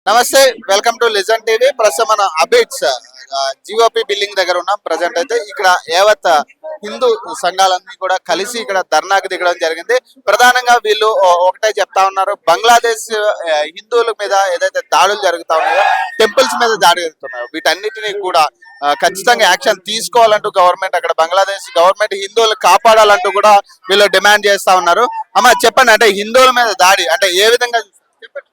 నమస్తే, welcome to listen TV. ప్రస్తుతం మన అబిట్స్ జిఓపి బిల్డింగ్ దగ్గర ఉన్నాం. ప్రజెంట్ అయితే ఇక్కడ యావత్ హిందూ సంఘాలన్నీ కూడా కలిసి ఇక్కడ ధర్నాకు దిగడం జరిగింది. ప్రధానంగా వీళ్ళు ఒకటే చెప్తా ఉన్నారు, బంగ్లాదేశ్ హిందువుల మీద ఏదైతే దాడులు జరుగుతా ఉన్నాయో, టెంపుల్స్ మీద దాడి జరుగుతున్నాయో, వీటన్నిటినీ కూడా ఖచ్చితంగా యాక్షన్ తీసుకోవాలంటూ గవర్నమెంట్, అక్కడ బంగ్లాదేశ్ గవర్నమెంట్ హిందువులు కాపాడాలంటూ కూడా వీళ్ళు డిమాండ్ చేస్తా ఉన్నారు. అమ్మ చెప్పండి, అంటే హిందువుల మీద దాడి అంటే ఏ విధంగా చెప్పండి.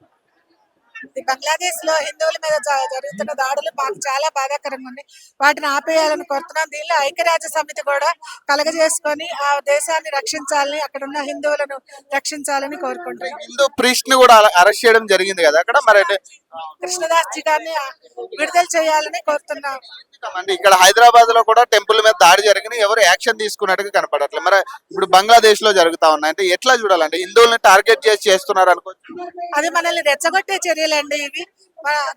బంగ్లాదేశ్ లో హిందువుల మీద జరుగుతున్న దాడులు మాకు చాలా బాధాకరంగా ఉన్నాయి. వాటిని ఆపేయాలని కోరుతున్నాం. దీనిలో ఐక్యరాజ్య సమితి కూడా కలగజేసుకొని ఆ దేశాన్ని రక్షించాలని, అక్కడ ఉన్న హిందువులను రక్షించాలని కోరుకుంటున్నాం. హిందూ ప్రీస్ట్ ని కూడా అరెస్ట్ చేయడం జరిగింది కదా అక్కడ, మరి కృష్ణదాస్ జీ గారిని విడుదల చేయాలని కోరుతున్నాం. అంటే ఇక్కడ హైదరాబాద్ లో కూడా టెంపుల్ మీద దాడి జరిగింది, ఎవరు యాక్షన్ తీసుకున్నట్టుగా కనపడట్లేదు. మరి ఇప్పుడు బంగ్లాదేశ్ లో జరుగుతా ఉన్నాయి, అంటే ఎట్లా చూడాలంటే హిందువుల్ని టార్గెట్ చేసి చేస్తున్నారు అనుకోవచ్చు. అది మనల్ని రెచ్చగొట్టే చర్యలండి ఇవి.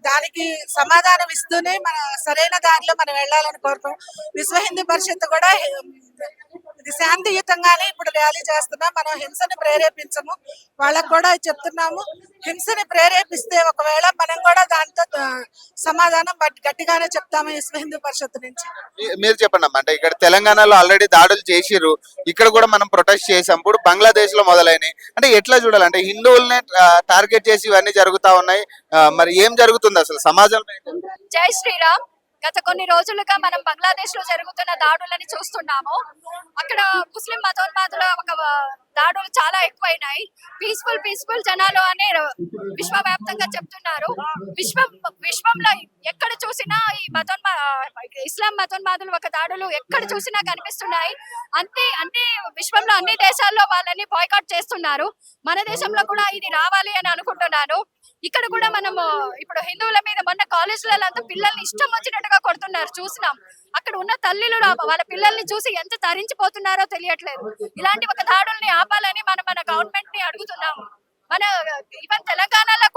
దానికి సమాధానం ఇస్తూనే మన సరైన దారిలో మనం వెళ్ళాలని కోరుతాం. విశ్వ హిందూ పరిషత్ కూడా ఇది శాంతియుతంగానే ఇప్పుడు ర్యాలీ చేస్తున్నాం. మనం హింసని ప్రేరేపించము. వాళ్ళకు కూడా చెప్తున్నాము, హింసని ప్రేరేపిస్తే ఒకవేళ మనం కూడా దాంతో సమాధానం గట్టిగానే చెప్తాము విశ్వ హిందూ పరిషత్ నుంచి. మీరు చెప్పండి అమ్మా, అంటే ఇక్కడ తెలంగాణలో ఆల్రెడీ దాడులు చేసిర్రు, ఇక్కడ కూడా మనం ప్రొటెస్ట్ చేసాం, ఇప్పుడు బంగ్లాదేశ్ లో మొదలైనవి, అంటే ఎట్లా చూడాలంటే హిందువుల్ని టార్గెట్ చేసి ఇవన్నీ జరుగుతా ఉన్నాయి, మరి ఏం జరుగుతుంది అసలు సమాజంలో? జై శ్రీరామ్. గత కొన్ని రోజులుగా మనం బంగ్లాదేశ్ లో జరుగుతున్న దాడులని చూస్తున్నాము. అక్కడ ముస్లిం మతోన్మాదుల దాడులు చాలా ఎక్కువైనాయి. పీస్ఫుల్ జనాలు అని విశ్వవ్యాప్తంగా చెప్తున్నారు. విశ్వంలో ఎక్కడ చూసినా ఈ ఇస్లాం మతోన్మాదులు ఒక దాడులు ఎక్కడ చూసినా కనిపిస్తున్నాయి. అన్ని విశ్వంలో అన్ని దేశాల్లో వాళ్ళని బాయ్కాట్ చేస్తున్నారు. మన దేశంలో కూడా ఇది రావాలి అని అనుకుంటున్నాను. ఇక్కడ కూడా మనము ఇప్పుడు హిందువుల మీద మొన్న కాలేజీలలో అంతా పిల్లల్ని ఇష్టం వచ్చినట్టుగా కొడుతున్నారు, చూసినాం. అక్కడ ఉన్న తల్లిలు వాళ్ళ పిల్లల్ని చూసి ఎంత తరించిపోతున్నారో తెలియట్లేదు. ఇలాంటి ఒక దాడుల్ని ఆపాలని మన గవర్నమెంట్ ని అడుగుతున్నాము. ఈవెన్ తెలంగాణలో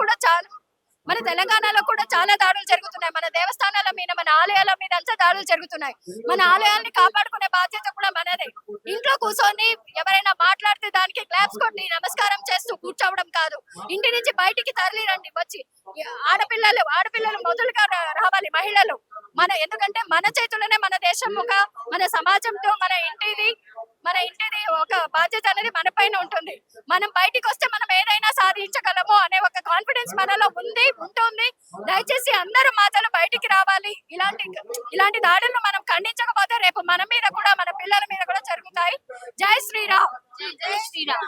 కూడా చాలా దాడులు జరుగుతున్నాయి. మన దేవస్థానాల మీద, మన ఆలయాల మీద అంతా దాడులు జరుగుతున్నాయి. మన ఆలయాల్ని కాపాడుకునే బాధ్యత కూడా మనదే. ఇంట్లో కూర్చొని ఎవరైనా మాట్లాడితే దానికి క్లాప్స్ కొట్టి నమస్కారం చేస్తూ కూర్చోవడం కాదు. ఇంటి నుంచి బయటికి తరలి రండి. వచ్చి ఆడపిల్లలు మొదలుగా రావాలి, మహిళలు. ఎందుకంటే మన చేతుల్లోనే మన దేశముగా, మన సమాజంతో మన ఇంటిది ఒక బాధ్యత అనేది మన పైన ఉంటుంది. మనం బయటికి వస్తే మనం ఏదైనా సాధించగలము అనే ఒక కాన్ఫిడెన్స్ మనలో ఉంటుంది. దయచేసి అందరూ మాటలు బయటికి రావాలి. ఇలాంటి దాడులను మనం ఖండించకపోతే రేపు మన మీద కూడా, మన పిల్లల మీద కూడా జరుగుతాయి. జై శ్రీరామ్. జై శ్రీరామ్.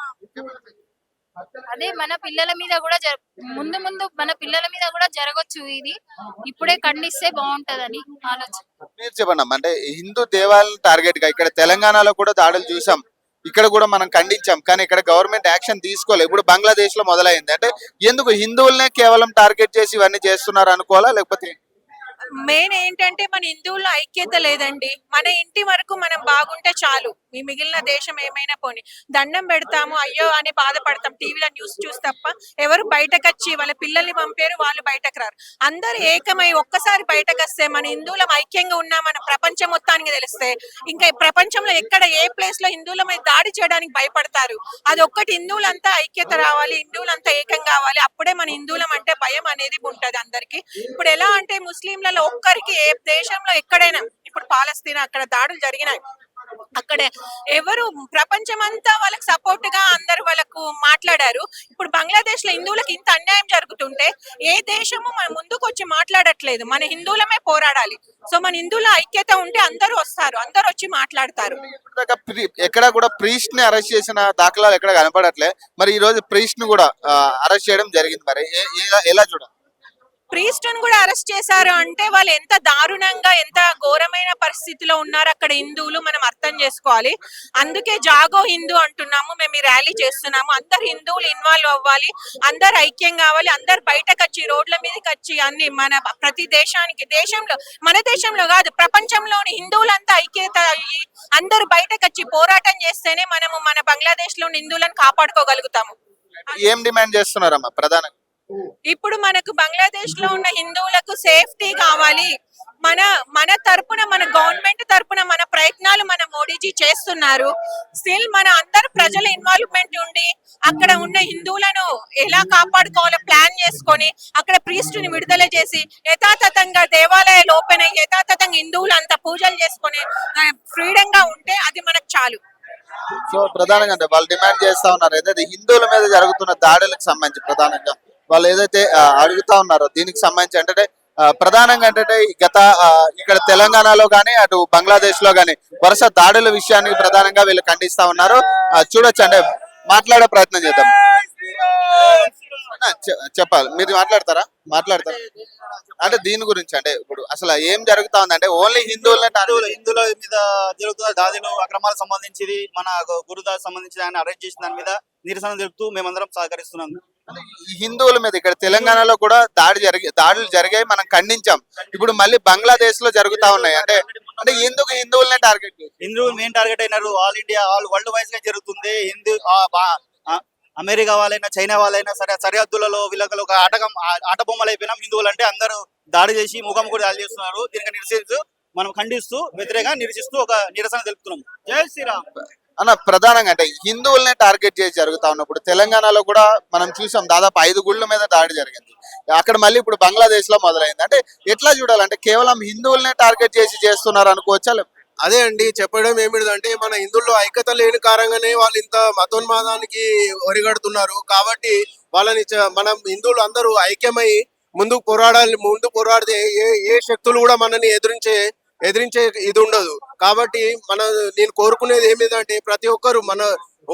అదే మన పిల్లల మీద కూడా ముందు మన పిల్లల మీద కూడా జరగచ్చు. ఇది ఇప్పుడే ఖండిస్తే బాగుంటదని ఆలోచన. మీరు చెప్పండి అమ్మా, అంటే హిందూ దేవాలయాలను టార్గెట్ గా ఇక్కడ తెలంగాణలో కూడా దాడులు చూసాం, ఇక్కడ కూడా మనం ఖండించాం, కానీ ఇక్కడ గవర్నమెంట్ యాక్షన్ తీసుకోలేదు. ఇప్పుడు బంగ్లాదేశ్ లో మొదలైంది, అంటే ఎందుకు హిందువులనే కేవలం టార్గెట్ చేసి ఇవన్నీ చేస్తున్నారు అనుకోవాలా, లేకపోతే మెయిన్ ఏంటంటే మన హిందువుల్లో ఐక్యత లేదండి. మన ఇంటి వరకు మనం బాగుంటే చాలు, ఈ మిగిలిన దేశం ఏమైనా పోని. దండం పెడతాము, అయ్యో అని బాధపడతాం, టీవీలో న్యూస్ చూసి తప్ప ఎవరు బయటకు వచ్చి వాళ్ళ పిల్లల్ని పంపారు, వాళ్ళు బయటకు రారు. అందరు ఏకమై ఒక్కసారి బయటకు వస్తే మన హిందువులం ఐక్యంగా మన ప్రపంచం మొత్తానికి తెలిస్తే, ఇంకా ప్రపంచంలో ఎక్కడ ఏ ప్లేస్ లో హిందువుల మీద దాడి చేయడానికి భయపడతారు. అది ఒక్కటి, హిందువులంతా ఐక్యత రావాలి, హిందువులంతా ఏకం కావాలి. అప్పుడే మన హిందువులం అంటే భయం అనేది ఉంటది అందరికి. ఇప్పుడు ఎలా అంటే ముస్లింలలో ఒక్కరికి ఏ దేశంలో ఎక్కడైనా, ఇప్పుడు పాలస్తీనా అక్కడ దాడులు జరిగినాయి, అక్కడ ఎవరు ప్రపంచం అంతా వాళ్ళకి సపోర్ట్ గా అందరు వాళ్ళకు మాట్లాడారు. ఇప్పుడు బంగ్లాదేశ్ లో హిందువులకు ఇంత అన్యాయం జరుగుతుంటే ఏ దేశము మన ముందుకు వచ్చి మాట్లాడట్లేదు. మన హిందువులమే పోరాడాలి. సో మన హిందువుల ఐక్యత ఉంటే అందరూ వస్తారు, అందరు వచ్చి మాట్లాడతారు. ఎక్కడ కూడా ప్రీస్ట్ ని అరెస్ట్ చేసిన దాఖలాలు ఎక్కడ కనపడట్లే, మరి ఈ రోజు ప్రీస్ట్ ని కూడా అరెస్ట్ చేయడం జరిగింది, మరి ఎలా చూడాలి? ప్రీస్టును కూడా అరెస్ట్ చేశారు అంటే వాళ్ళు ఎంత దారుణంగా, ఎంత ఘోరమైన పరిస్థితిలో ఉన్నారు అక్కడ హిందువులు, మనం అర్థం చేసుకోవాలి. అందుకే జాగో హిందూ అంటున్నాము, మేము ఈ ర్యాలీ చేస్తున్నాము. అందరు హిందువులు ఇన్వాల్వ్ అవ్వాలి, అందరు ఐక్యం కావాలి, అందరు బయటకు వచ్చి రోడ్ల మీదకి వచ్చి అన్ని మన ప్రతి దేశానికి, మన దేశంలో కాదు ప్రపంచంలోని హిందువులంతా ఐక్యత అయ్యి అందరు బయటకు వచ్చి పోరాటం చేస్తేనే మనము మన బంగ్లాదేశ్ లో హిందువులను కాపాడుకోగలుగుతాము. ఏం డిమాండ్ చేస్తున్నారమ్మా ప్రధానంగా? ఇప్పుడు మనకు బంగ్లాదేశ్ లో ఉన్న హిందువులకు సేఫ్టీ కావాలి, మన తరపున మన గవర్నమెంట్ తరపున మన ప్రయత్నాలు మన మోడీజీ చేస్తున్నారు. స్టిల్ మన అందరు ప్రజల ఇన్వాల్వ్మెంట్ ఉండి అక్కడ ఉన్న హిందువులను ఎలా కాపాడుకోవాలో ప్లాన్ చేసుకొని అక్కడ ప్రీస్టుని విడుదల చేసి యథాతథంగా దేవాలయాలు ఓపెన్ అయ్యి యథాతథంగా హిందువులు అంతా పూజలు చేసుకొని ఫ్రీడమ్ గా ఉంటే అది మనకు చాలు. సో ప్రధానంగా అంటే వాళ్ళు డిమాండ్ చేస్తా ఉన్నారు ఏదైతే హిందువుల మీద జరుగుతున్న దాడులకు సంబంధించి ప్రధానంగా వాళ్ళు ఏదైతే అడుగుతా ఉన్నారో దీనికి సంబంధించి అంటే ప్రధానంగా అంటే గత ఇక్కడ తెలంగాణలో గానీ అటు బంగ్లాదేశ్ లో గానీ వరుస దాడుల విషయాన్ని ప్రధానంగా వీళ్ళు ఖండిస్తా ఉన్నారు. చూడొచ్చు అంటే మాట్లాడే ప్రయత్నం చేద్దాం. చెప్పాలి, మీరు మాట్లాడతారా? అంటే దీని గురించి అంటే ఇప్పుడు అసలు ఏం జరుగుతా ఉంది అంటే ఓన్లీ హిందువుల మీద జరుగుతున్న దాడులు అక్రమాలకు సంబంధించి మన గురుదాస్ సంబంధించి ఆయన అరెస్ట్ చేసిన దాని మీద నిరసన తెలుపుతూ మేమందరం సహకరిస్తున్నాం. ఈ హిందువుల మీద ఇక్కడ తెలంగాణలో కూడా దాడులు జరిగాయి, మనం ఖండించాం. ఇప్పుడు మళ్ళీ బంగ్లాదేశ్ లో జరుగుతా ఉన్నాయి. అంటే అంటే ఎందుకు హిందువులనే టార్గెట్ హిందువులు మెయిన్ టార్గెట్ అయినారు. ఆల్ ఇండియా వరల్డ్ వైజ్ గా జరుగుతుంది. అమెరికా వాళ్ళైనా చైనా వాళ్ళైనా సరే సరిహద్దులలో వీళ్ళకి ఒక ఆట బొమ్మలు అయిపోయినాం. హిందువులు అంటే అందరూ దాడి చేసి ముఖం కూడా దాడి చేస్తున్నారు. దీనికి నిరసిస్తూ మనం ఖండిస్తూ వ్యతిరేకంగా నిరసిస్తూ ఒక నిరసన తెలుపుతున్నాం. జై శ్రీరామ్ అన్న. ప్రధానంగా అంటే హిందువులనే టార్గెట్ చేసి జరుగుతా ఉన్నప్పుడు తెలంగాణలో కూడా మనం చూసాం దాదాపు 5 గుళ్ళ మీద దాడి జరిగింది. అక్కడ మళ్ళీ ఇప్పుడు బంగ్లాదేశ్ లో మొదలైంది. అంటే ఎట్లా చూడాలంటే కేవలం హిందువులనే టార్గెట్ చేసి చేస్తున్నారు అనుకోవచ్చా? అదే అండి చెప్పడం ఏమిటంటే మన హిందువుల్లో ఐక్యత లేని కారణంగానే వాళ్ళు ఇంత మతోన్మాదానికి ఒరిగడుతున్నారు. కాబట్టి వాళ్ళని మనం హిందువులు అందరూ ఐక్యమై ముందుకు పోరాడితే ఏ శక్తులు కూడా మనని ఎదిరించే ఇది ఉండదు. కాబట్టి నేను కోరుకునేది ఏమిటంటే ప్రతి ఒక్కరు మన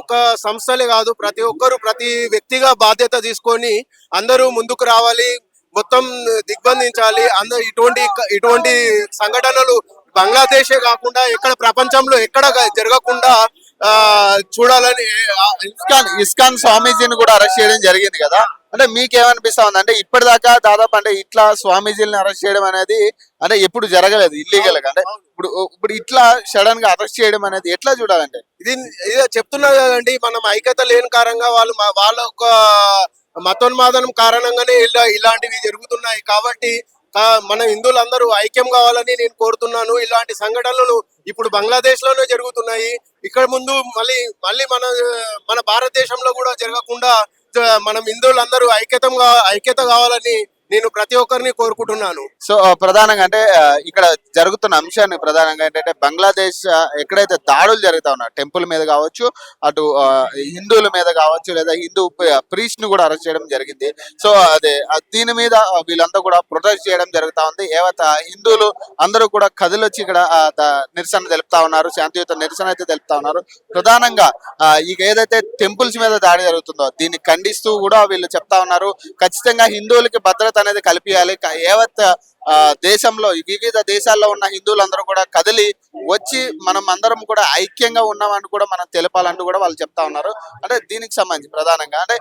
ఒక సంస్థలే కాదు ప్రతి ఒక్కరు ప్రతి వ్యక్తిగా బాధ్యత తీసుకొని అందరూ ముందుకు రావాలి, మొత్తం దిగ్బంధించాలి. అందరూ ఇటువంటి సంఘటనలు బంగ్లాదేశే కాకుండా ఎక్కడ ప్రపంచంలో ఎక్కడ జరగకుండా చూడాలని. ఇస్కాన్ స్వామీజీని కూడా అరెస్ట్ చేయడం జరిగింది కదా, అంటే మీకేమనిపిస్తా ఉంది? అంటే ఇప్పటిదాకా దాదాపు అంటే ఇట్లా స్వామీజీని అరెస్ట్ చేయడం అనేది అంటే ఎప్పుడు జరగలేదు ఇల్లీగల్ గా. అంటే ఇప్పుడు ఇట్లా సడన్ గా అరెస్ట్ చేయడం అనేది ఎట్లా చూడాలంటే ఇదే చెప్తున్నా కదండి, మనం ఐక్యత లేని కారణంగా వాళ్ళ ఒక మతోన్మాదనం కారణంగానే ఇలాంటివి జరుగుతున్నాయి. కాబట్టి మన హిందువులందరూ ఐక్యం కావాలని నేను కోరుతున్నాను. ఇలాంటి సంఘటనలు ఇప్పుడు బంగ్లాదేశ్ లోనే జరుగుతున్నాయి. ఇక్కడ ముందు మళ్ళీ మన భారతదేశంలో కూడా జరగకుండా మనం హిందువులందరూ ఐక్యత కావాలని నేను ప్రతి ఒక్కరిని కోరుకుంటున్నాను. సో ప్రధానంగా అంటే ఇక్కడ జరుగుతున్న అంశాన్ని ప్రధానంగా ఏంటంటే బంగ్లాదేశ్ ఎక్కడైతే దాడులు జరుగుతా ఉన్నాయి టెంపుల్ మీద కావచ్చు, అటు హిందువుల మీద కావచ్చు, లేదా హిందూ ప్రీస్ట్ ను కూడా అరెస్ట్ చేయడం జరిగింది. సో దీని మీద వీళ్ళంతా కూడా ప్రొటెస్ట్ చేయడం జరుగుతా ఉంది. హిందువులు అందరూ కూడా కదిలొచ్చి ఇక్కడ నిరసన తెలుపుతా ఉన్నారు, శాంతియుత నిరసన అయితే తెలుపుతా ఉన్నారు. ప్రధానంగా ఇక ఏదైతే టెంపుల్స్ మీద దాడి జరుగుతుందో దీన్ని ఖండిస్తూ కూడా వీళ్ళు చెప్తా ఉన్నారు. ఖచ్చితంగా హిందువులకి భద్రత అనేది కల్పించాలి. దేశంలో వివిధ దేశాల్లో ఉన్న హిందువులందరూ కూడా కదిలి వచ్చి మనం అందరం కూడా ఐక్యంగా ఉన్నామని కూడా మనం తెలపాలంటూ కూడా వాళ్ళు చెప్తా ఉన్నారు. అంటే దీనికి సంబంధించి ప్రధానంగా అంటే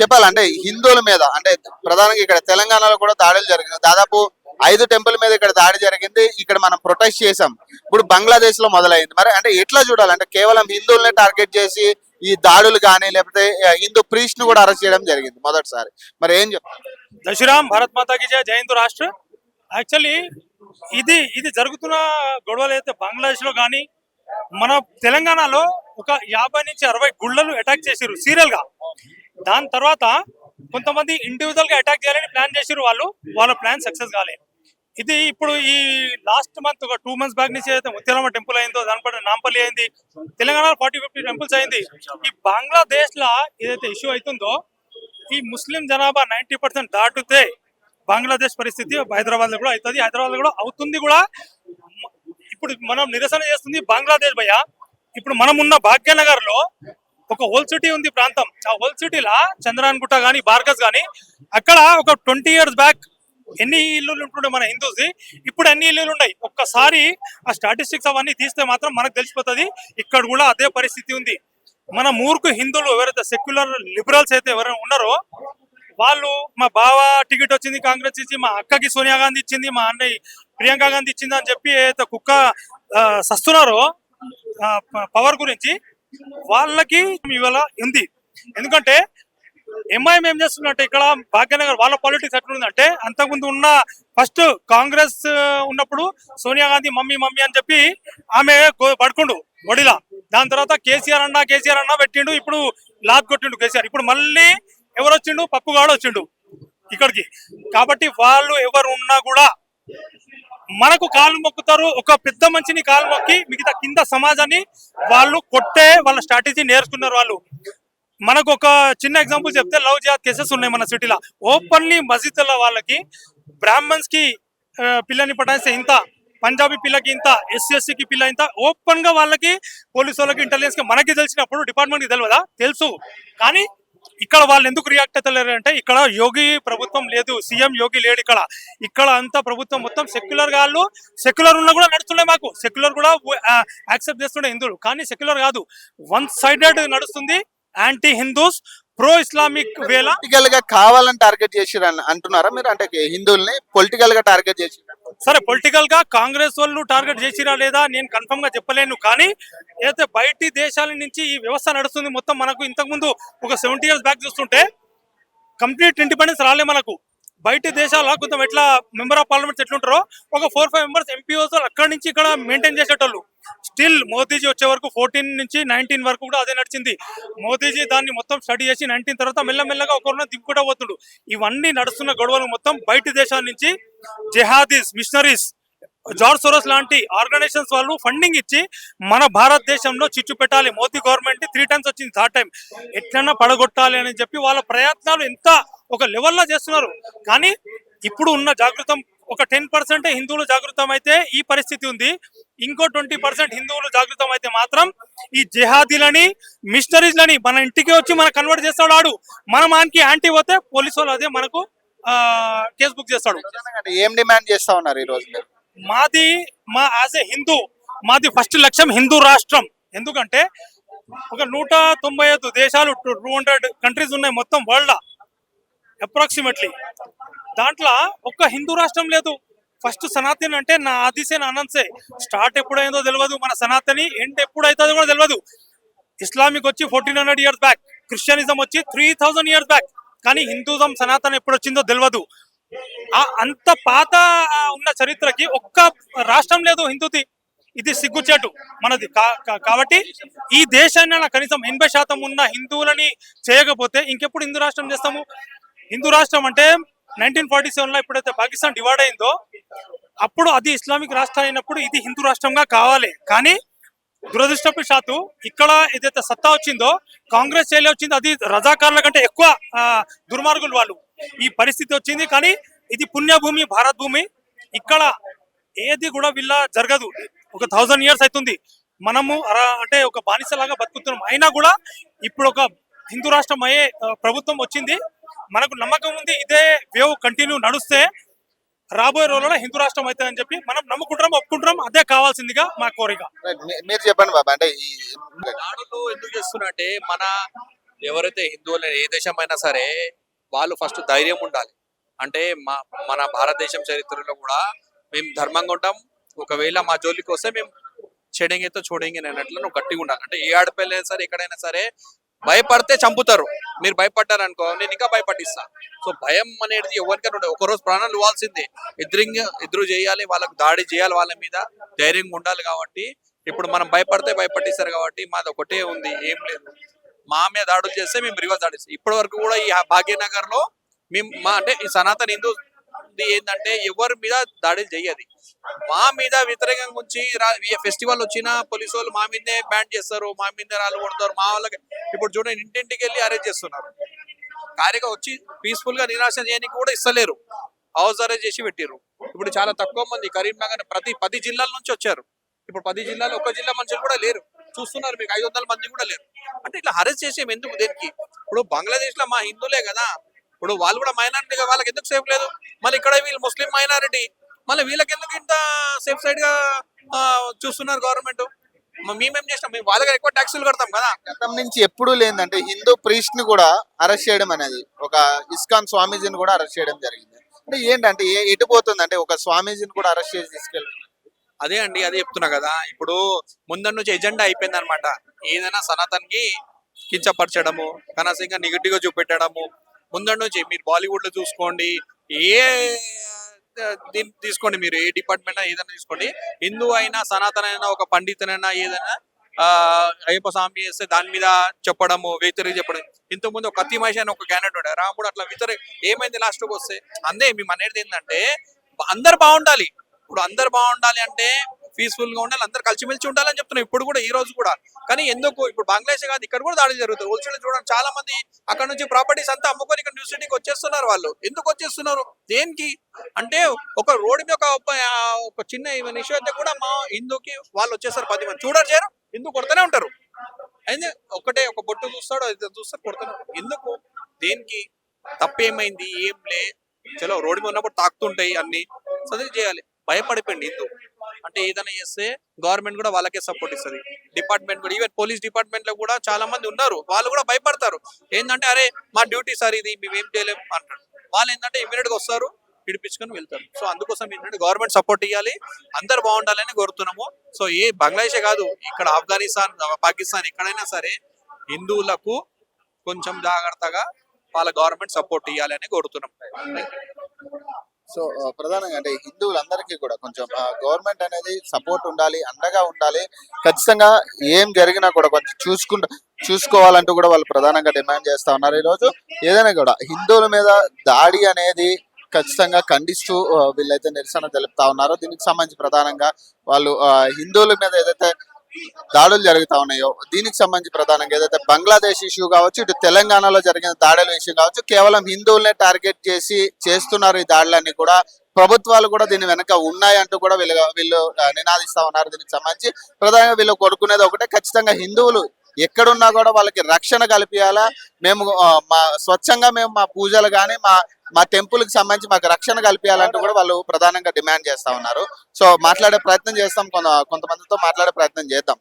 చెప్పాలంటే హిందువుల మీద అంటే ప్రధానంగా ఇక్కడ తెలంగాణలో కూడా దాడులు జరిగింది. దాదాపు 5 టెంపుల్ మీద ఇక్కడ దాడి జరిగింది. ఇక్కడ మనం ప్రొటెస్ట్ చేసాం. ఇప్పుడు బంగ్లాదేశ్ లో మొదలైంది. మరి అంటే ఎట్లా చూడాలంటే కేవలం హిందువులనే టార్గెట్ చేసి ఈ దాడులు కానీ లేకపోతే హిందూ ప్రీస్ట్ ను కూడా అరెస్ట్ చేయడం జరిగింది మొదటిసారి. మరి ఏం చెప్తారు? జై శ్రీరామ్, భారత్ మాతాకి జై, జై హిందూ రాష్ట్ర. యాక్చువల్లీ ఇది జరుగుతున్న గొడవలు అయితే బంగ్లాదేశ్ లో కానీ మన తెలంగాణలో ఒక 50 నుంచి 60 గుళ్ళలు అటాక్ చేసిరు సీరియల్ గా. దాని తర్వాత కొంతమంది ఇండివిజువల్ గా అటాక్ చేయాలని ప్లాన్ చేసిరు. వాళ్ళ ప్లాన్ సక్సెస్ కాలేదు. ఇది ఇప్పుడు ఈ లాస్ట్ మంత్ ఒక 2 months బ్యాక్ నుంచి అయితే ముత్యాలమ్మ టెంపుల్ అయిందో దానిపై నాంపల్లి అయింది. తెలంగాణలో 40-50 టెంపుల్స్ అయింది. ఈ బంగ్లాదేశ్ లా ఏదైతే ఇష్యూ అవుతుందో ఈ ముస్లిం జనాభా 90% దాటితే బంగ్లాదేశ్ పరిస్థితి హైదరాబాద్ లో కూడా అవుతుంది, హైదరాబాద్ లో కూడా అవుతుంది కూడా. ఇప్పుడు మనం నిరసన చేస్తుంది బంగ్లాదేశ్ భయ్య. ఇప్పుడు మనం ఉన్న భాగ్యనగర్ లో ఒక హోల్ సిటీ ఉంది ప్రాంతం. ఆ హోల్ సిటీలా చంద్రాన్ గుట్ట గానీ బార్గస్ గానీ అక్కడ ఒక 20 years బ్యాక్ ఎన్ని ఇల్లులు ఉంటుండే మన హిందూస్, ఇప్పుడు అన్ని ఇల్లులు ఉన్నాయి. ఒక్కసారి ఆ స్టాటిస్టిక్స్ అవన్నీ తీస్తే మాత్రం మనకు తెలిసిపోతుంది. ఇక్కడ కూడా అదే పరిస్థితి ఉంది. మన మూర్ఖు హిందువులు ఎవరైతే సెక్యులర్ లిబరల్స్ అయితే ఎవరైనా ఉన్నారో వాళ్ళు మా బావ టికెట్ వచ్చింది కాంగ్రెస్ ఇచ్చి, మా అక్కకి సోనియా గాంధీ ఇచ్చింది, మా అన్నయ్య ప్రియాంక గాంధీ ఇచ్చింది అని చెప్పి ఏదైతే కుక్క సస్తున్నారో పవర్ గురించి వాళ్ళకి ఇవాళ ఉంది. ఎందుకంటే ఎంఐఎం ఏం చేస్తుందంటే ఇక్కడ భాగ్యనగర్ వాళ్ళ పాలిటిక్స్ ఎట్లుందంటే అంతకుముందు ఉన్న ఫస్ట్ కాంగ్రెస్ ఉన్నప్పుడు సోనియా గాంధీ మమ్మీ మమ్మీ అని చెప్పి ఆమె పడుకుండు ఒడిలా. దాని తర్వాత కేసీఆర్ అన్న పెట్టిండు, ఇప్పుడు లాక్ కొట్టిండు కేసీఆర్. ఇప్పుడు మళ్ళీ ఎవరు వచ్చిండు, పప్పుగాడు వచ్చిండు ఇక్కడికి. కాబట్టి వాళ్ళు ఎవరు ఉన్నా కూడా మనకు కాలు మొక్కుతారు. ఒక పెద్ద మనిషిని కాలు మొక్కి మిగతా కింద సమాజాన్ని వాళ్ళు కొట్టే వాళ్ళ స్ట్రాటజీ నేర్చుకున్నారు వాళ్ళు. మనకు ఒక చిన్న ఎగ్జాంపుల్ చెప్తే లవ్ జిహాద్ కేసెస్ ఉన్నాయి మన సిటీలో. ఓపెన్లీ మసీదుల వాళ్ళకి బ్రాహ్మణ్స్ కి పిల్లని పటాయిస్తే ఇంత, పంజాబీ పిల్లకి ఇంత, SC/ST కి పిల్ల ఇంత, ఓపెన్ గా వాళ్ళకి పోలీసు వాళ్ళకి ఇంటెలిజెన్స్ కి మనకి తెలిసినప్పుడు డిపార్ట్మెంట్ కి తెలియదా? తెలుసు. కానీ ఇక్కడ వాళ్ళు ఎందుకు రియాక్ట్ అవుతలేరు అంటే ఇక్కడ యోగి ప్రభుత్వం లేదు, సీఎం యోగి లేడు ఇక్కడ. ఇక్కడ అంతా ప్రభుత్వం మొత్తం సెక్యులర్ గాళ్ళు, సెక్యులర్ ఉన్నా కూడా నడుస్తుండే, మాకు సెక్యులర్ కూడా యాక్సెప్ట్ చేస్తుండే హిందువులు. కానీ సెక్యులర్ కాదు, వన్ సైడెడ్ నడుస్తుంది. యాంటీ హిందూస్, ప్రో ఇస్లామిక్ వేలా పొలిటికల్ గా కావాలని టార్గెట్ చేసిరు అంటున్నారా మీరు? అంటే హిందువుల్ని పొలిటికల్ గా టార్గెట్ చేసి సరే, పొలిటికల్ గా కాంగ్రెస్ వాళ్ళు టార్గెట్ చేసిరా లేదా నేను కన్ఫర్మ్ గా చెప్పలేను. కానీ ఏదైతే బయటి దేశాల నుంచి ఈ వ్యవస్థ నడుస్తుంది మొత్తం, మనకు ఇంతకు ముందు ఒక 70 years బ్యాక్ చూస్తుంటే కంప్లీట్ ఇండిపెండెన్స్ రాలే మనకు. బయట దేశాల కొంచెం ఎట్లా మెంబర్ ఆఫ్ పార్లమెంట్స్ ఎట్లుంటారో ఒక 4-5 members MPOs అక్కడి నుంచి ఇక్కడ మెయింటైన్ చేసేటోళ్ళు. స్టిల్ మోదీజీ వచ్చే వరకు 14 నుంచి 19 వరకు కూడా అదే నడిచింది. మోదీజీ దాన్ని మొత్తం స్టడీ చేసి 19 తర్వాత మెల్లమెల్లగా ఒకరిని దింపుకుంటూ పోతుండు. ఇవన్నీ నడుస్తున్న గొడవలు మొత్తం బయట దేశాల నుంచి జెహాదీస్, మిషనరీస్, జార్జ్ సోరోస్ లాంటి ఆర్గనైజేషన్స్ వాళ్ళు ఫండింగ్ ఇచ్చి మన భారతదేశంలో చిచ్చు పెట్టాలి. మోదీ గవర్నమెంట్ 3 times వచ్చింది, 3rd time ఎట్లన్నా పడగొట్టాలి అని చెప్పి వాళ్ళ ప్రయత్నాలు ఎంత ఒక లెవెల్లో చేస్తున్నారు. కానీ ఇప్పుడు ఉన్న జాగృతం ఒక 10% హిందువులు జాగృతం అయితే ఈ పరిస్థితి ఉంది. ఇంకో 20% హిందువులు జాగృతం అయితే మాత్రం ఈ జెహాదీలని, మిషనరీస్లని మన ఇంటికి వచ్చి మన కన్వర్ట్ చేస్తాడు ఆడు. మనం ఆయనకి యాంటీ పోతే పోలీసు వాళ్ళు అదే మనకు కేసు బుక్ చేస్తాడు. ఏం డిమాండ్ చేస్తా ఉన్నారు ఈ రోజు మీరు? మా యాజ్ ఏ హిందూ మాది ఫస్ట్ లక్ష్యం హిందూ రాష్ట్రం. ఎందుకంటే ఒక 195 దేశాలు, 200 కంట్రీస్ ఉన్నాయి మొత్తం వరల్డ్ అప్రాక్సిమేట్లీ. దాంట్లో ఒక్క హిందూ రాష్ట్రం లేదు. ఫస్ట్ సనాతన్ అంటే నా ఆదిసే నా అనంతసే. స్టార్ట్ ఎప్పుడైందో తెలియదు, మన సనాతని ఎండ్ ఎప్పుడైతుందో కూడా తెలియదు. ఇస్లామిక్ వచ్చి 1400 years బ్యాక్, క్రిస్టియనిజం వచ్చి 3000 years బ్యాక్. కానీ హిందూజం సనాతన ఎప్పుడు వచ్చిందో తెలియదు. అంత పాత ఉన్న చరిత్రకి ఒక్క రాష్ట్రం లేదు హిందూది. ఇది సిగ్గుచేటు మనది. కాబట్టి ఈ దేశాన్ని కనీసం 80% ఉన్న హిందువులని చేయకపోతే ఇంకెప్పుడు హిందూ రాష్ట్రం చేస్తాము? హిందూ రాష్ట్రం అంటే 1947లో ఎప్పుడైతే పాకిస్తాన్ డివైడ్ అయిందో అప్పుడు అది ఇస్లామిక్ రాష్ట్రం అయినప్పుడు ఇది హిందూ రాష్ట్రంగా కావాలి. కానీ దురదృష్టవశాత్తు ఇక్కడ ఏదైతే సత్తా వచ్చిందో కాంగ్రెస్ చేయాలి వచ్చింది, అది రజాకార్ల కంటే ఎక్కువ దుర్మార్గులు వాళ్ళు. ఈ పరిస్థితి వచ్చింది. కానీ ఇది పుణ్యభూమి, భారత్ భూమి. ఇక్కడ ఏది కూడా వీళ్ళ జరగదు. ఒక 1000 years అవుతుంది మనము అంటే ఒక బానిసలాగా బతుకుతున్నాం. అయినా కూడా ఇప్పుడు ఒక హిందూ రాష్ట్రం అయ్యే ప్రభుత్వం వచ్చింది. మనకు నమ్మకం ఉంది ఇదే వేవ్ కంటిన్యూ నడుస్తే రాబోయే రోజుల్లో హిందూ రాష్ట్రం అవుతుందని చెప్పి మనం నమ్ముకుంటాం, ఒప్పుకుంటాం. అదే కావాల్సిందిగా మా కోరిక. మీరు చెప్పండి బాబా. అంటే ఈ దాడులు ఎందుకు చేస్తున్నట్టే మన ఎవరైతే హిందువులు ఏ దేశమైనా సరే వాళ్ళు ఫస్ట్ ధైర్యం ఉండాలి. అంటే మన భారతదేశం చరిత్రలో కూడా మేము ధర్మంగా ఉంటాం. ఒకవేళ మా జోలికి వస్తే మేము చెడెంగితో చూడెంగి అన్నట్లు నువ్వు గట్టిగా ఉండాలి. అంటే ఏ ఆడపిల్లైనా సరే ఎక్కడైనా సరే భయపడితే చంపుతారు. మీరు భయపడ్డారు అనుకో నేను ఇంకా భయపడిస్తా. సో భయం అనేది ఎవరికైనా ఉండదు. ఒకరోజు ప్రాణాలు ఇవ్వాల్సిందే. ఎదురు చేయాలి, వాళ్ళకు దాడి చేయాలి, వాళ్ళ మీద ధైర్యంగా ఉండాలి. కాబట్టి ఇప్పుడు మనం భయపడితే భయపడిస్తారు. కాబట్టి మాది ఒకటే ఉంది, ఏం లేదు. మా మీద దాడులు చేస్తే మేము రివర్స్ దాడిస్తాం. ఇప్పటి వరకు కూడా ఈ భాగ్యనగర్ లో మేము అంటే ఈ సనాతన హిందూ ఏంటంటే ఎవరి మీద దాడులు చెయ్యది. మా మీద వ్యతిరేకంగా ఉంచి ఫెస్టివల్ వచ్చిన పోలీసు వాళ్ళు మా మీదే బ్యాన్ చేస్తారు, మా మీద రాళ్ళు కొడతారు. మా వాళ్ళకి ఇప్పుడు చూడండి ఇంటింటికి వెళ్ళి అరెస్ట్ చేస్తున్నారు. కార్యగా వచ్చి పీస్ఫుల్ గా నిరాశ చేయడానికి కూడా ఇస్తలేరు, హౌస్ అరెస్ట్ చేసి పెట్టిర్రు. ఇప్పుడు చాలా తక్కువ మంది కరీంనగర్ 10 జిల్లాల నుంచి వచ్చారు. ఇప్పుడు 10 జిల్లాలో ఒక్క జిల్లా మనుషులు కూడా లేరు. చూస్తున్నారు మీకు 500 మంది కూడా లేరు. అంటే ఇట్లా అరెస్ట్ చేసేం ఎందుకు? దేనికి? ఇప్పుడు బంగ్లాదేశ్ లో మా హిందువులే కదా, ఇప్పుడు వాళ్ళు కూడా మైనారిటీగా, వాళ్ళకి ఎందుకు సేఫ్ లేదు? మళ్ళీ ఇక్కడ వీళ్ళు ముస్లిం మైనారిటీ, మళ్ళీ వీళ్ళకి ఎందుకు ఇంత సేఫ్ సైడ్ గా చూస్తున్నారు గవర్నమెంట్? మేమేం చేస్తాం? మేము వాళ్ళ దగ్గర ఎక్కువ ట్యాక్సులు కడతాం కదా. గతం నుంచి ఎప్పుడూ లేదంటే హిందూ ప్రీస్ట్ ని కూడా అరెస్ట్ చేయడం అనేది, ఒక ఇస్కాన్ స్వామీజీని కూడా అరెస్ట్ చేయడం జరిగింది. అంటే ఏంటంటే ఎటు పోతుంది అంటే ఒక స్వామీజీని కూడా అరెస్ట్ చేసి తీసుకెళ్ళి అదే అండి, అదే చెప్తున్నా కదా. ఇప్పుడు ముందర నుంచి ఎజెండా అయిపోయింది అనమాట. ఏదైనా సనాతన్ కి కించపరచడము, కనీసంగా నెగిటివ్ గా చూపెట్టడము. ముందు నుంచి మీరు బాలీవుడ్ లో చూసుకోండి, ఏ దీన్ని తీసుకోండి, మీరు ఏ డిపార్ట్మెంట్ అయినా ఏదైనా తీసుకోండి, హిందూ అయినా సనాతన అయినా ఒక పండితునైనా ఏదైనా అయ్యప్ప స్వామి చేస్తే దాని మీద చెప్పడము, వ్యతిరేక చెప్పడం. ఇంతకుముందు ఒక కత్తి మహేష్ అని ఒక క్యాండిడేట్ ఉండే, రాముడు అట్లా ఏమైంది లాస్ట్కి వస్తే. అందే మేము అనేది ఏంటంటే అందరు బాగుండాలి. ఇప్పుడు అందరు బాగుండాలి అంటే పీస్ఫుల్ గా ఉండాలి, అందరు కలిసిమెలిసి ఉండాలని చెప్తున్నాం ఇప్పుడు కూడా, ఈ రోజు కూడా. కానీ ఎందుకు ఇప్పుడు బంగ్లాదేశ్ కాదు, ఇక్కడ కూడా దాడులు జరుగుతాయి. హోల్సేల్ చూడండి, చాలా మంది అక్కడ నుంచి ప్రాపర్టీస్ అంతా అమ్ముకొని ఇక్కడ న్యూ సిటీకి వచ్చేస్తున్నారు. వాళ్ళు ఎందుకు వచ్చేస్తున్నారు, దేనికి అంటే ఒక రోడ్డు మీద ఒక చిన్న ఇష్యూ అయితే కూడా మా హిందూకి వాళ్ళు వచ్చేసారు 10 మంది చూడరు, చేయరు, ఎందుకు కొడుతూనే ఉంటారు. అయితే ఒకటే ఒక బొట్టు చూస్తాడు, చూస్తారు, కొడుతారు. ఎందుకు, దేనికి, తప్పేమైంది, ఏం లే, చలో రోడ్డు మీద ఉన్నప్పుడు తాకుతుంటాయి అన్ని, చదివి చేయాలి. భయపడిపోయింది హిందూ అంటే ఏదైనా చేస్తే గవర్నమెంట్ కూడా వాళ్ళకే సపోర్ట్ ఇస్తుంది, డిపార్ట్మెంట్ కూడా, ఈవెన్ పోలీస్ డిపార్ట్మెంట్ లో కూడా చాలా మంది ఉన్నారు, వాళ్ళు కూడా భయపడతారు. ఏంటంటే అరే మా డ్యూటీ సార్ ఇది, మేమేం చేయలేము అంటారు. వాళ్ళు ఏంటంటే ఇమీడియట్ గా వస్తారు, పిడిపించుకొని వెళ్తారు. సో అందుకోసం ఏంటంటే గవర్నమెంట్ సపోర్ట్ ఇవ్వాలి, అందరు బాగుండాలని కోరుతున్నాము. సో ఏ బంగ్లాదేశే కాదు, ఇక్కడ ఆఫ్ఘనిస్తాన్, పాకిస్తాన్, ఎక్కడైనా సరే హిందువులకు కొంచెం జాగ్రత్తగా వాళ్ళ గవర్నమెంట్ సపోర్ట్ ఇవ్వాలని కోరుతున్నాం. సో ప్రధానంగా అంటే హిందువులందరికీ కూడా కొంచెం గవర్నమెంట్ అనేది సపోర్ట్ ఉండాలి, అండగా ఉండాలి. ఖచ్చితంగా ఏం జరిగినా కూడా కొంచెం చూసుకోవాలంటూ కూడా వాళ్ళు ప్రధానంగా డిమాండ్ చేస్తా ఉన్నారు. ఈరోజు ఏదైనా కూడా హిందువుల మీద దాడి అనేది ఖచ్చితంగా ఖండిస్తూ వీళ్ళైతే నిరసన తెలుపుతా ఉన్నారు. దీనికి సంబంధించి ప్రధానంగా వాళ్ళు హిందువుల మీద ఏదైతే దాడులు జరుగుతా ఉన్నాయో దీనికి సంబంధించి ప్రధానంగా ఏదైతే బంగ్లాదేశ్ ఇష్యూ కావచ్చు, ఇటు తెలంగాణలో జరిగిన దాడుల విషయం కావచ్చు, కేవలం హిందువులనే టార్గెట్ చేసి చేస్తున్నారు ఈ దాడులన్నీ కూడా. ప్రభుత్వాలు కూడా దీని వెనక ఉన్నాయంటూ కూడా వీళ్ళు నినాదిస్తా ఉన్నారు. దీనికి సంబంధించి ప్రధానంగా వీళ్ళు కోరుకునేది ఒకటే, ఖచ్చితంగా హిందువులు ఎక్కడున్నా కూడా వాళ్ళకి రక్షణ కల్పించాలా. మేము స్వచ్ఛంగా మేము మా పూజలు కానీ మా టెంపుల్ కి సంబంధించి మాకు రక్షణ కల్పించాలంటూ కూడా వాళ్ళు ప్రధానంగా డిమాండ్ చేస్తా ఉన్నారు. సో మాట్లాడే ప్రయత్నం చేస్తాం, కొంతమందితో మాట్లాడే ప్రయత్నం చేద్దాం.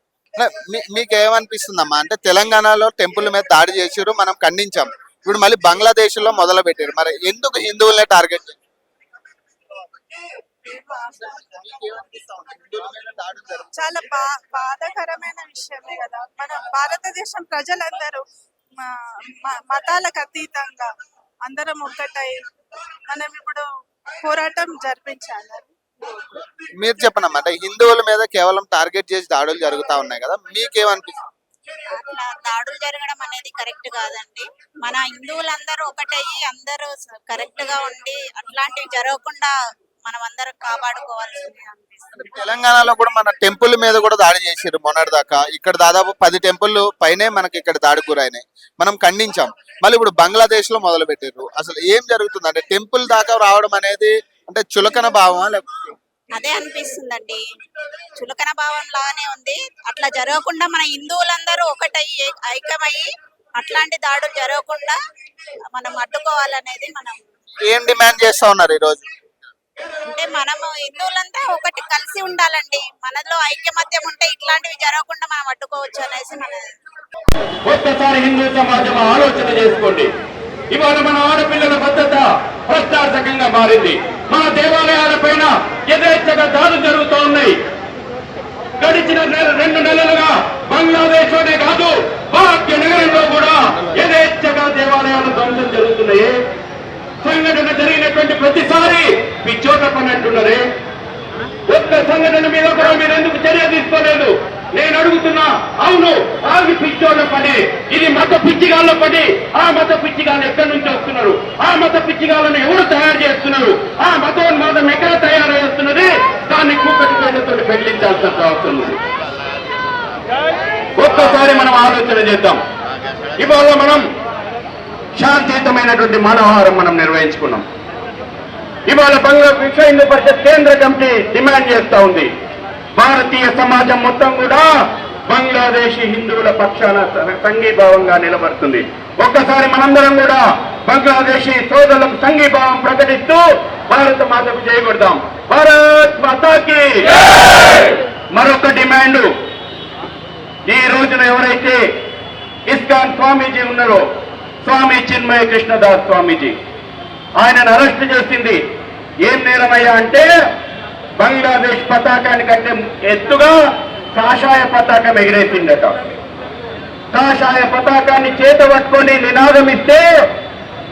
మీకు ఏమనిపిస్తుందమ్మా, అంటే తెలంగాణలో టెంపుల్ మీద దాడి చేసారు, మనం ఖండించాం, ఇప్పుడు మళ్ళీ బంగ్లాదేశ్ లో మొదలు పెట్టారు, మరి ఎందుకు హిందువులనే టార్గెట్? చాలా బాధాకరమైన విషయమే కదా. మన భారతదేశం ప్రజలందరూ మతాలకు అతీతంగా అందరం ఒక్కటై మనం ఇప్పుడు పోరాటం జరిపించాలి. మీరు చెప్పనమ్మా, అంటే హిందువుల మీద కేవలం టార్గెట్ చేసి దాడులు జరుగుతా ఉన్నాయి కదా, మీకేమనిపిస్తుంది? అట్లా దాడులు జరగడం అనేది కరెక్ట్ కాదండి. మన హిందువులందరూ ఒకటయ్యి అందరూ కరెక్ట్ గా ఉండి అట్లాంటివి జరగకుండా మనం అందరం కాపాడుకోవాల్సింది అనిపిస్తుంది. తెలంగాణలో కూడా మన టెంపుల్ మీద కూడా దాడి చేసారు మొన్నటి దాకా. ఇక్కడ దాదాపు 10 టెంపుల్ పైనే మనకి ఇక్కడ దాడి గురైనాయి, మనం ఖండించాం. మళ్ళీ ఇప్పుడు బంగ్లాదేశ్ లో మొదలు పెట్టారు. అసలు ఏం జరుగుతుంది, అంటే టెంపుల్ దాకా రావడం అనేది అంటే చులకన భావమా లేకపోతే? అదే అనిపిస్తుందండి, చులకన భావం లాగానే ఉంది. అట్లా జరగకుండా మన హిందువులందరూ ఒకటయ్యి ఐక్యమయ్యి అట్లాంటి దాడులు జరగకుండా మనం అడ్డుకోవాలనేది మనం. ఏం డిమాండ్ చేస్తా ఉన్నారు ఈ రోజు? అంటే మనము హిందువులంతా ఒకటి కలిసి ఉండాలండి, మనలో ఐక్యమత్యం ఉంటే ఇట్లాంటివి జరగకుండా మనం అడ్డుకోవచ్చు అనేసి మన. ఒక్కసారి హిందూ సమాజం ఆలోచన చేసుకోండి. ఇవాళ మన ఆడపిల్లల భద్రత ప్రశ్నార్థకంగా మారింది. మన దేవాలయాల పైన యథేచ్ఛగా దాడులు జరుగుతూ ఉన్నాయి. గడిచిన 2 నెలలుగా బంగ్లాదేశ్ లోనే కాదు, భాగ్యనగరంలో కూడా యథేచ్ఛగా దేవాలయాలు ధ్వంసం జరుగుతున్నాయి. సంఘటన జరిగినటువంటి ప్రతిసారి పిచ్చోట పని అంటున్నారే. ఒక్క సంఘటన మీద కూడా మీరు ఎందుకు చర్య తీసుకోలేదు? నేను అడుగుతున్నా. అవును, ఆగి పిచ్చోళ్ళ పని, ఇది మత పిచ్చిగాళ్ళ పని. ఆ మత పిచ్చిగాళ్ళు ఎక్కడి నుంచి వస్తున్నారు? ఆ మత పిచ్చిగాళ్ళను ఎవరు తయారు చేస్తున్నారు? ఆ మతోన్మాదం ఎక్కడ తయారు చేస్తున్నది? దాన్ని కూకటితో పెళ్లించాల్సిన అవసరం ఉంది. ఒక్కసారి మనం ఆలోచన చేద్దాం. ఇవాళ మనం శాంతియుతమైనటువంటి మానవహారం మనం నిర్వహించుకున్నాం. ఇవాళ విశ్వ హిందూ పరిషత్ కేంద్ర కమిటీ డిమాండ్ చేస్తా ఉంది, భారతీయ సమాజం మొత్తం కూడా బంగ్లాదేశీ హిందువుల పక్షాన సంఘీభావంగా నిలబడుతుంది. ఒక్కసారి మనందరం కూడా బంగ్లాదేశీ సోదరులకు సంఘీభావం ప్రకటిస్తూ భారత మాతకు చేయకూడదాం. భారత్ మాతాకి. మరొక డిమాండ్, ఈ రోజున ఎవరైతే ఇస్కాన్ స్వామీజీ ఉన్నారో, స్వామి చిన్మయ కృష్ణదాస్ స్వామీజీ, ఆయనను అరెస్ట్ చేసింది. ఏం నేరమయ్యా అంటే బంగ్లాదేశ్ పతాకానికంటే ఎత్తుగా కాషాయ పతాకం ఎగిరేసిందట. కాషాయ పతాకాన్ని చేత పట్టుకొని నినాదం ఇస్తే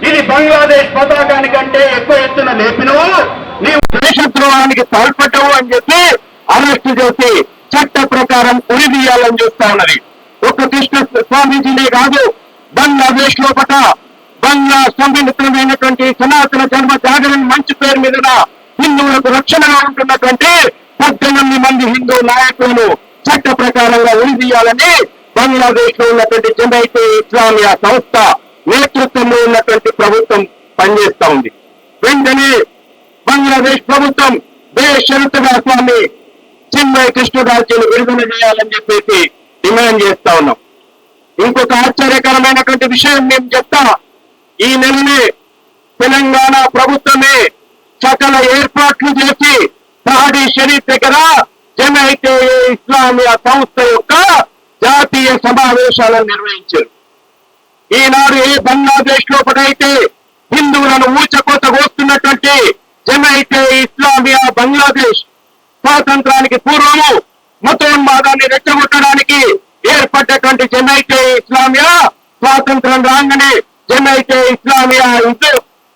ఇది బంగ్లాదేశ్ పతాకానికంటే ఎక్కువ ఎత్తున లేపినవు, నీవు దేశద్రోహానికి పాల్పడ్డావు అని చెప్పి అరెస్టు చేసి చట్ట ప్రకారం ఉరిదీయాలని చూస్తా ఉన్నది. ఒక కృష్ణ స్వామీజీనే కాదు, బంగ్లాదేశ్ లోపల బంగ్లా సమ్మిళితమైనటువంటి సనాతన ధర్మ జాగరణ మంచి పేరు మీద హిందువులకు రక్షణగా ఉంటున్నటువంటి 18 మంది హిందూ నాయకులను చట్ట ప్రకారంగా ఉరిదీయాలని బంగ్లాదేశ్ లో ఉన్నటువంటి జమైతే ఇస్లామియా సంస్థ నేతృత్వంలో ఉన్నటువంటి ప్రభుత్వం పనిచేస్తా ఉంది. వెంటనే బంగ్లాదేశ్ ప్రభుత్వం బేషరతుగా స్వామి చిన్మయ కృష్ణదాస్ను విడుదల చేయాలని చెప్పేసి డిమాండ్ చేస్తా ఉన్నాం. ఇంకొక ఆశ్చర్యకరమైనటువంటి విషయం మేము చెప్తా, ఈ నెలనే తెలంగాణ ప్రభుత్వమే సకల ఏర్పాట్లు చేసి షాదీ షరీఫ్ దగ్గర జమైతే ఇస్లామియా సంస్థ యొక్క జాతీయ సమావేశాలను నిర్వహించారు. ఈనాడు ఏ బంగ్లాదేశ్ లోపలైతే హిందువులను ఊచకోత కోస్తున్నటువంటి జమైతే ఇస్లామియా బంగ్లాదేశ్ స్వాతంత్రానికి పూర్వము మతోన్మాదాన్ని రెచ్చగొట్టడానికి ఏర్పడ్డటువంటి జమైతే ఇస్లామియా స్వాతంత్రం రాగానే జమైతే ఇస్లామియా హిందూ,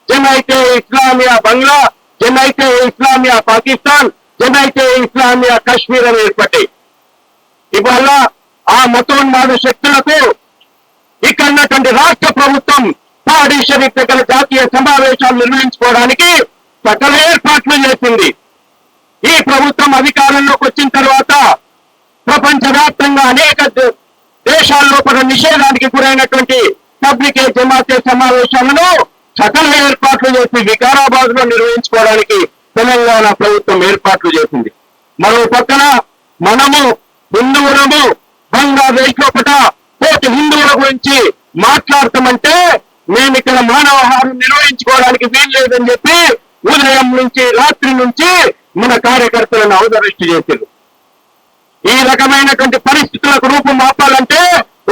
జమైతే ఇస్లామియా బంగ్లా, జమైతే ఇస్లామియా పాకిస్తాన్, జమైతే ఇస్లామియా కాశ్మీర్ అని ఏర్పడ్డాయి. ఇవాళ ఆ మతోన్మాద శక్తులకు ఇక్కడ ఉన్నటువంటి రాష్ట్ర ప్రభుత్వం షాదీ షరీఫ్ దగ్గర జాతీయ సమావేశాలు నిర్వహించుకోవడానికి సకల ఏర్పాట్లు చేసింది. ఈ ప్రభుత్వం అధికారంలోకి వచ్చిన తర్వాత ప్రపంచవ్యాప్తంగా అనేక దేశాల్లో కూడా నిషేధానికి గురైనటువంటి తబ్లిగే జమాతే సమావేశాలను సకల ఏర్పాట్లు చేసి వికారాబాద్ లో నిర్వహించుకోవడానికి తెలంగాణ ప్రభుత్వం ఏర్పాట్లు చేసింది. మరో పక్కన మనము హిందువులము బంగ్లాదేశ్ లోపల కోటి హిందువుల గురించి మాట్లాడతామంటే మేము ఇక్కడ మానవహారం నిర్వహించుకోవడానికి వీల్లేదని చెప్పి ఉదయం నుంచి రాత్రి నుంచి మన కార్యకర్తలను అవదరెస్ట్ చేశారు. ఈ రకమైనటువంటి పరిస్థితులకు రూపం ఆపాలంటే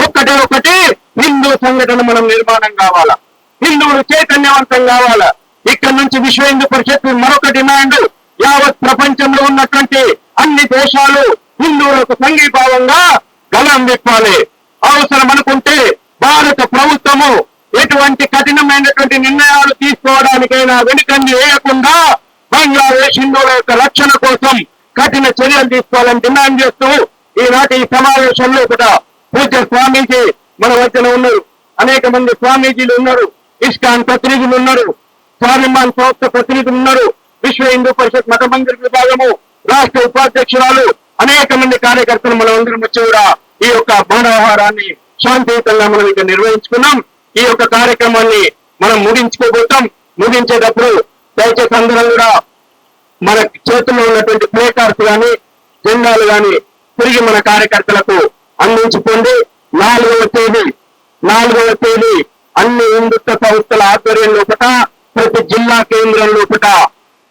ఒకటి హిందూ సంఘటన మనం నిర్మాణం కావాలా, హిందువులు చైతన్యవంతం కావాలా. ఇక్కడ నుంచి విశ్వ హిందూ పరిషత్ మరొక డిమాండ్, యావత్ ప్రపంచంలో ఉన్నటువంటి అన్ని దేశాలు హిందువులకు సంఘీభావంగా గలం విప్పాలి. అవసరం అనుకుంటే భారత ప్రభుత్వము ఎటువంటి కఠినమైనటువంటి నిర్ణయాలు తీసుకోవడానికైనా వెనుకంజ వేయకుండా బంగ్లాదేశ్ హిందువుల యొక్క రక్షణ కోసం కఠిన చర్యలు తీసుకోవాలని డిమాండ్ చేస్తూ ఈనాటి ఈ సమావేశంలో కూడా పూజ్య స్వామీజీ మన మధ్యన ఉన్నారు, అనేక మంది స్వామీజీలు ఉన్నారు, ఇస్కాన్ ప్రతినిధులు ఉన్నారు, స్వాభిమాన్ సంస్థ ప్రతినిధులు ఉన్నారు, విశ్వ హిందూ పరిషత్ మత మందిర విభాగము రాష్ట్ర ఉపాధ్యక్షురాలు, అనేక మంది కార్యకర్తలు మనం అందరం వచ్చి కూడా ఈ యొక్క మానవహారాన్ని శాంతియుతంగా మనం ఇక్కడ నిర్వహించుకున్నాం. ఈ యొక్క కార్యక్రమాన్ని మనం ముగించుకోబోతాం. ముగించేటప్పుడు దయచేసి అందరం కూడా మన చేతుల్లో ఉన్నటువంటి ప్లే కార్డ్స్ కానీ జెండాలు కానీ తిరిగి మన కార్యకర్తలకు అందించుకోండి. 4వ తేదీ అన్ని హిందుత్వ సంస్థల ఆధ్వర్యం లోపల ప్రతి జిల్లా కేంద్రం లోపల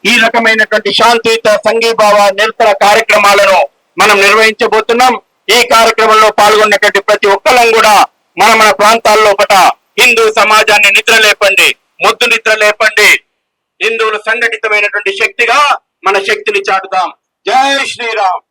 ఈ రకమైనటువంటి శాంతియుత సంఘీభావ నిరసన కార్యక్రమాలను మనం నిర్వహించబోతున్నాం. ఈ కార్యక్రమంలో పాల్గొన్నటువంటి ప్రతి ఒక్కరం కూడా మన ప్రాంతాల లోపల హిందూ సమాజాన్ని నిద్ర లేపండి, మొద్దు నిద్ర లేపండి. హిందువులు సంఘటితమైనటువంటి శక్తిగా మన శక్తిని చాటుదాం. జై శ్రీరామ్.